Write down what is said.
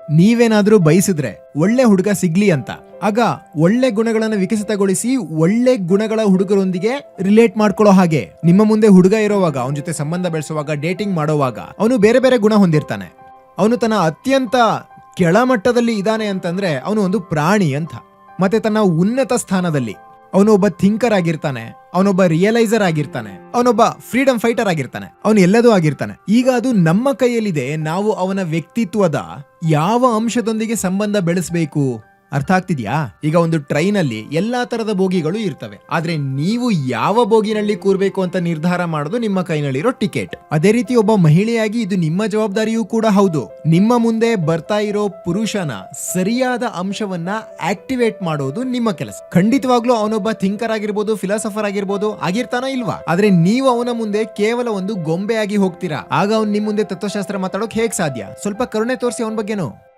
ನೀವೇನಾದ್ರೂ ಬಯಸಿದ್ರೆ ಒಳ್ಳೆ ಹುಡುಗ ಸಿಗ್ಲಿ ಅಂತ, ಆಗ ಒಳ್ಳೆ ಗುಣಗಳನ್ನ ವಿಕಸಿತಗೊಳಿಸಿ ಒಳ್ಳೆ ಗುಣಗಳ ಹುಡುಗರೊಂದಿಗೆ ರಿಲೇಟ್ ಮಾಡ್ಕೊಳ್ಳೋ ಹಾಗೆ. ನಿಮ್ಮ ಮುಂದೆ ಹುಡುಗ ಇರೋವಾಗ, ಅವನ ಜೊತೆ ಸಂಬಂಧ ಬೆಳೆಸುವಾಗ, ಡೇಟಿಂಗ್ ಮಾಡೋವಾಗ ಅವನು ಬೇರೆ ಬೇರೆ ಗುಣ ಹೊಂದಿರ್ತಾನೆ. ಅವನು ತನ್ನ ಅತ್ಯಂತ ಕೆಳಮಟ್ಟದಲ್ಲಿ ಇದ್ದಾನೆ ಅಂತಂದ್ರೆ ಅವನು ಒಂದು ಪ್ರಾಣಿ ಅಂತ. ಮತ್ತೆ ತನ್ನ ಉನ್ನತ ಸ್ಥಾನದಲ್ಲಿ ಅವನು ಒಬ್ಬ ಥಿಂಕರ್ ಆಗಿರ್ತಾನೆ, ಅವನೊಬ್ಬ ರಿಯಲೈಸರ್ ಆಗಿರ್ತಾನೆ, ಅವನೊಬ್ಬ ಫ್ರೀಡಮ್ ಫೈಟರ್ ಆಗಿರ್ತಾನೆ, ಅವನು ಎಲ್ಲದೂ ಆಗಿರ್ತಾನೆ. ಈಗ ಅದು ನಮ್ಮ ಕೈಯಲ್ಲಿದೆ, ನಾವು ಅವನ ವ್ಯಕ್ತಿತ್ವದ ಯಾವ ಅಂಶದೊಂದಿಗೆ ಸಂಬಂಧ ಬೆಳೆಸಬೇಕು. ಅರ್ಥ ಆಗ್ತಿದ್ಯಾ? ಈಗ ಒಂದು ಟ್ರೈನ್ ಅಲ್ಲಿ ಎಲ್ಲಾ ತರದ ಬೋಗಿಗಳು ಇರ್ತವೆ, ಆದ್ರೆ ನೀವು ಯಾವ ಬೋಗಿನಲ್ಲಿ ಕೂರ್ಬೇಕು ಅಂತ ನಿರ್ಧಾರ ಮಾಡೋದು ನಿಮ್ಮ ಕೈನಲ್ಲಿರೋ ಟಿಕೆಟ್. ಅದೇ ರೀತಿ ಒಬ್ಬ ಮಹಿಳೆಯಾಗಿ ಇದು ನಿಮ್ಮ ಜವಾಬ್ದಾರಿಯೂ ಕೂಡ ಹೌದು. ನಿಮ್ಮ ಮುಂದೆ ಬರ್ತಾ ಇರೋ ಪುರುಷನ ಸರಿಯಾದ ಅಂಶವನ್ನ ಆಕ್ಟಿವೇಟ್ ಮಾಡೋದು ನಿಮ್ಮ ಕೆಲಸ. ಖಂಡಿತವಾಗ್ಲೂ ಅವನೊಬ್ಬ ಥಿಂಕರ್ ಆಗಿರ್ಬೋದು, ಫಿಲಾಸಫರ್ ಆಗಿರ್ಬೋದು, ಆಗಿರ್ತಾನ ಇಲ್ವಾ? ಆದ್ರೆ ನೀವು ಅವನ ಮುಂದೆ ಕೇವಲ ಒಂದು ಗೊಂಬೆ ಆಗಿ ಹೋಗ್ತೀರಾ. ಆಗ ಅವ್ನು ನಿಮ್ ಮುಂದೆ ತತ್ವಶಾಸ್ತ್ರ ಮಾತಾಡೋಕ್ ಹೇಗ್ ಸಾಧ್ಯ? ಸ್ವಲ್ಪ ಕರುಣೆ ತೋರಿಸಿ ಅವನ ಬಗ್ಗೆನೂ.